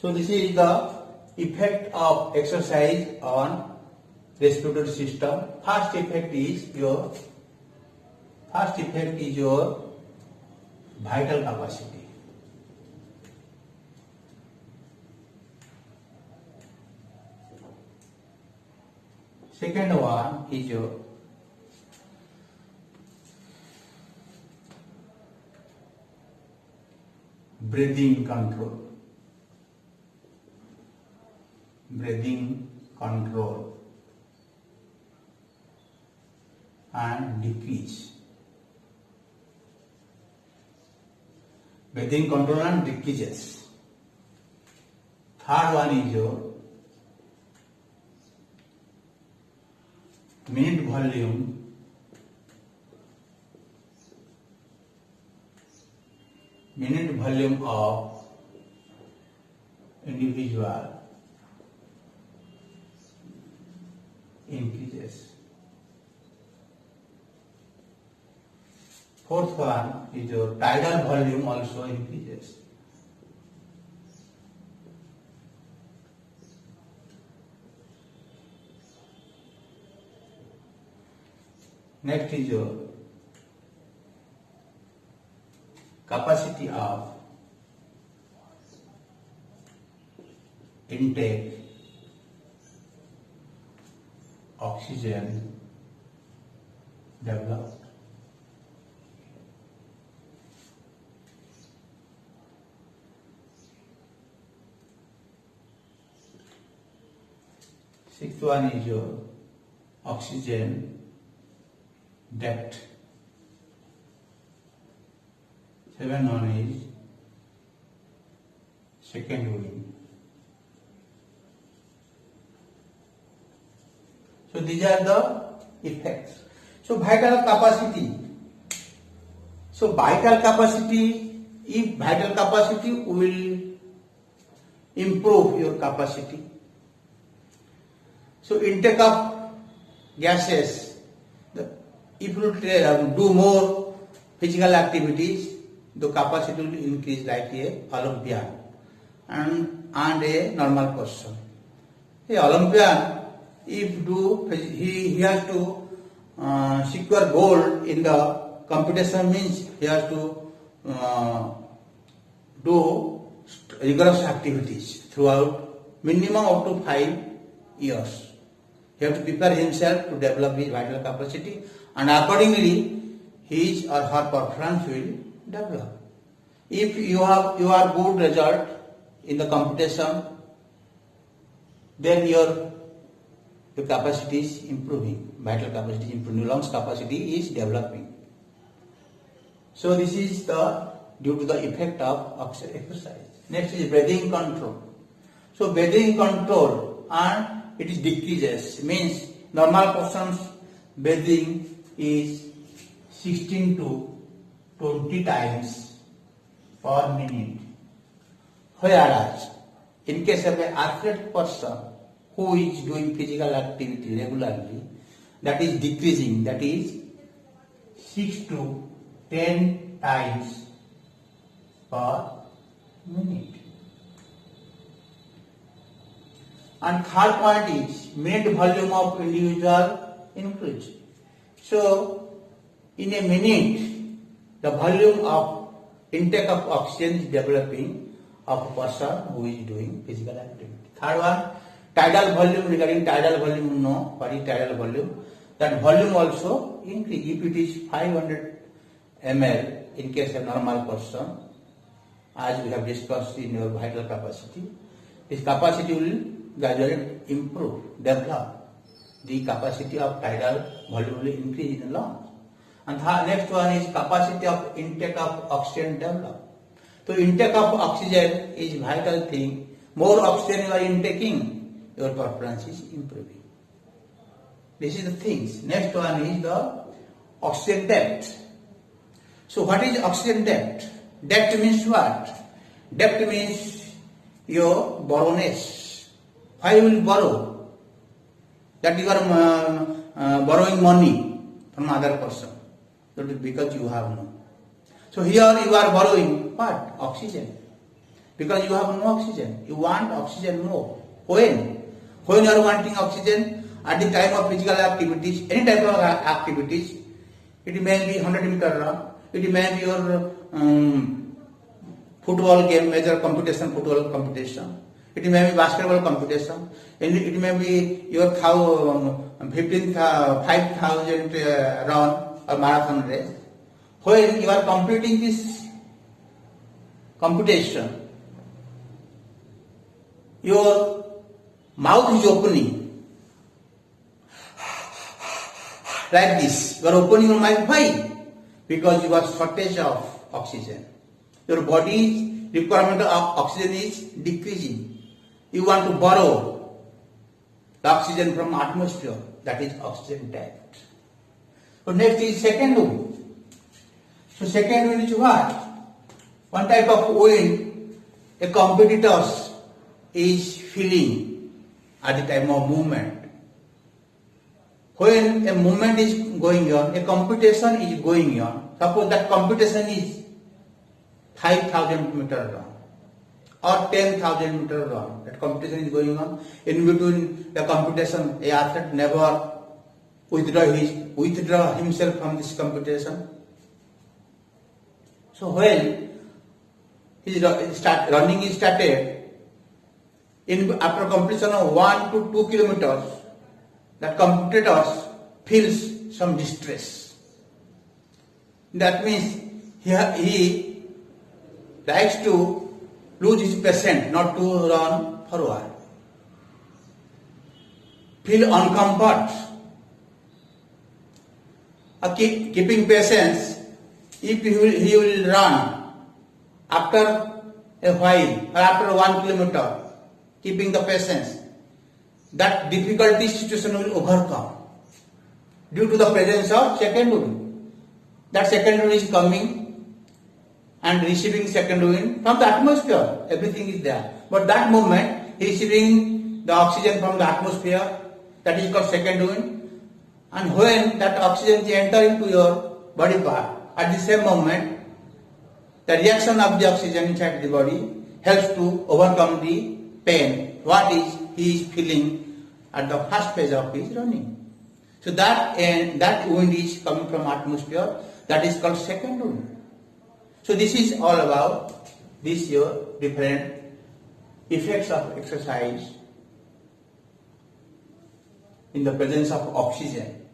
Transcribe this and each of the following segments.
So this is the effect of exercise on respiratory system. First effect is your vital capacity. Second one is your breathing control. And decrease. Breathing control and decreases. Third one is your minute volume of individual increases. Fourth one is your tidal volume also increases. Next is your capacity of intake oxygen developed. Sixth one is your oxygen depth. Seventh one is second wing. So these are the effects. So vital capacity. So vital capacity, if vital capacity will improve your capacity. So intake of gases, if you do more physical activities, the capacity will increase like a Olympian and a normal person. A Olympian, if he has to secure gold in the competition, means he has to do rigorous activities throughout minimum up to 5 years. He has to prepare himself to develop his vital capacity, and accordingly his or her performance will develop. If you are good result in the competition, then your capacity is improving, vital capacity is improving, lungs capacity is developing. So this is due to the effect of exercise. Next is breathing control. So breathing control and it is decreases, means normal person's breathing is 16 to 20 times per minute. Whereas in case of an athlete person who is doing physical activity regularly, that is decreasing, that is 6 to 10 times per minute. And third point is minute volume of individual increase. So in a minute, the volume of intake of oxygen is developing of a person who is doing physical activity. Third one, tidal volume. Regarding tidal volume, you know what is tidal volume. That volume also increase. If it is 500 ml in case of normal person, as we have discussed in your vital capacity, this capacity will gradually improve, develop. The capacity of tidal volume will increase in the lungs. And the next one is capacity of intake of oxygen develop. So intake of oxygen is vital thing. More oxygen you are intaking, your performance is improving. This is the things. Next one is the oxygen depth. So what is oxygen depth? Depth means what? Depth means your borrowness. Why you will borrow? That you are borrowing money from other person. That is because you have no. So here you are borrowing what? Oxygen. because you have no oxygen. You want oxygen more. When you are wanting oxygen at the time of physical activities, any type of activities, it may be 100-meter run, it may be your football game, major competition, football competition. It may be basketball competition. And it may be your 5,000 run or marathon race. When you are completing this competition, your mouth is opening like this. You are opening your mouth. Why? Because you have shortage of oxygen. Your body's requirement of oxygen is decreasing. You want to borrow the oxygen from atmosphere. That is oxygen tank. So next is second wind. So second wind is what? One type of wind a competitor is feeling at the time of movement. When a movement is going on, a competition is going on. Suppose that competition is 5,000 meter run or 10,000 meter run. That competition is going on. In between the competition, a athlete never withdraw himself from this competition. So when running is started, after completion of 1 to 2 kilometers, that competitor feels some distress. That means he likes to lose his patience, not to run forward. Feel uncomfort. Keeping patience, if he will run after a while or after 1 kilometer, keeping the patience, that difficulty situation will overcome due to the presence of second wind. That second wind is coming and receiving second wind from the atmosphere. Everything is there. But that moment, he is receiving the oxygen from the atmosphere. That is called second wind. And when that oxygen enters into your body part, at the same moment, the reaction of the oxygen inside the body helps to overcome the pain. What is he is feeling at the first phase of his running. So that wind is coming from atmosphere. That is called second wind. So this is all about your different effects of exercise in the presence of oxygen.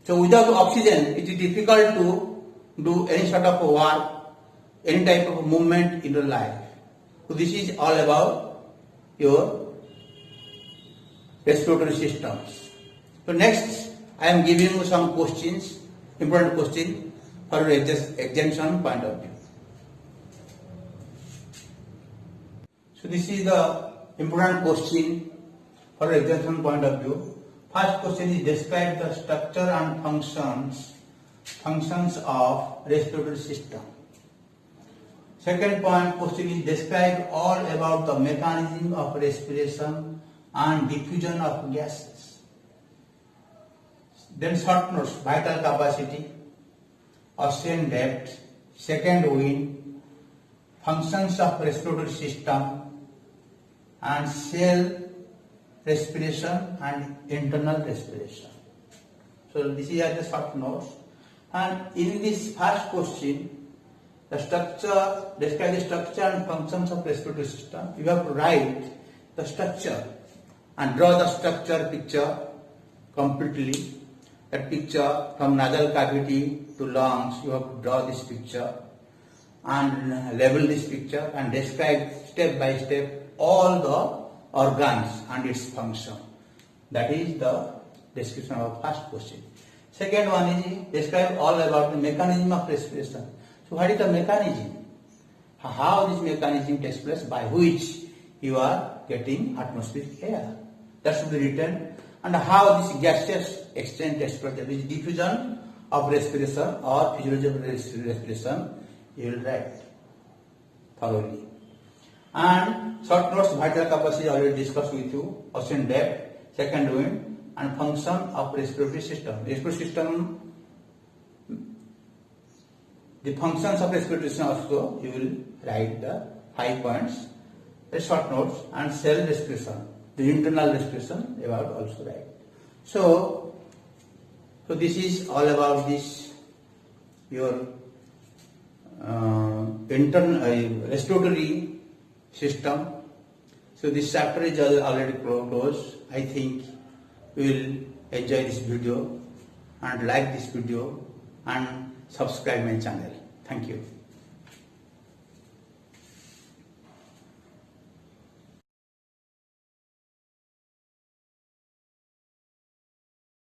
So without oxygen, it is difficult to do any sort of work, any type of movement in your life. So this is all about your respiratory systems. So next, I am giving you some questions, important questions for your examination point of view. So this is the important question for your examination point of view. First question is describe the structure and functions of respiratory system. Second question is describe all about the mechanism of respiration and diffusion of gases. Then short notes, vital capacity, oxygen depth, second wind, functions of respiratory system, and cell respiration and internal respiration. So this is the short notes. And in this first question, the structure, describe the structure and functions of respiratory system. You have to write the structure and draw the structure picture completely. That picture from nasal cavity to lungs, you have to draw this picture and label this picture and describe step by step all the organs and its function. That is the description of first question. Second one is describe all about the mechanism of respiration. So what is the mechanism? How this mechanism takes place by which you are getting atmospheric air. That should be written. And how this gaseous exchange takes place, that is diffusion of respiration or physiology of respiration, you will write thoroughly. And short notes, vital capacity already discussed with you, oxygen depth, second wind, and function of respiratory system. Respiratory system, the functions of respiratory system also you will write the 5 points, a short notes, and cell respiration, the internal respiration about also write. So this is all about this your internal respiratory system. So this chapter is already closed. I think you will enjoy this video and like this video and subscribe my channel. Thank you.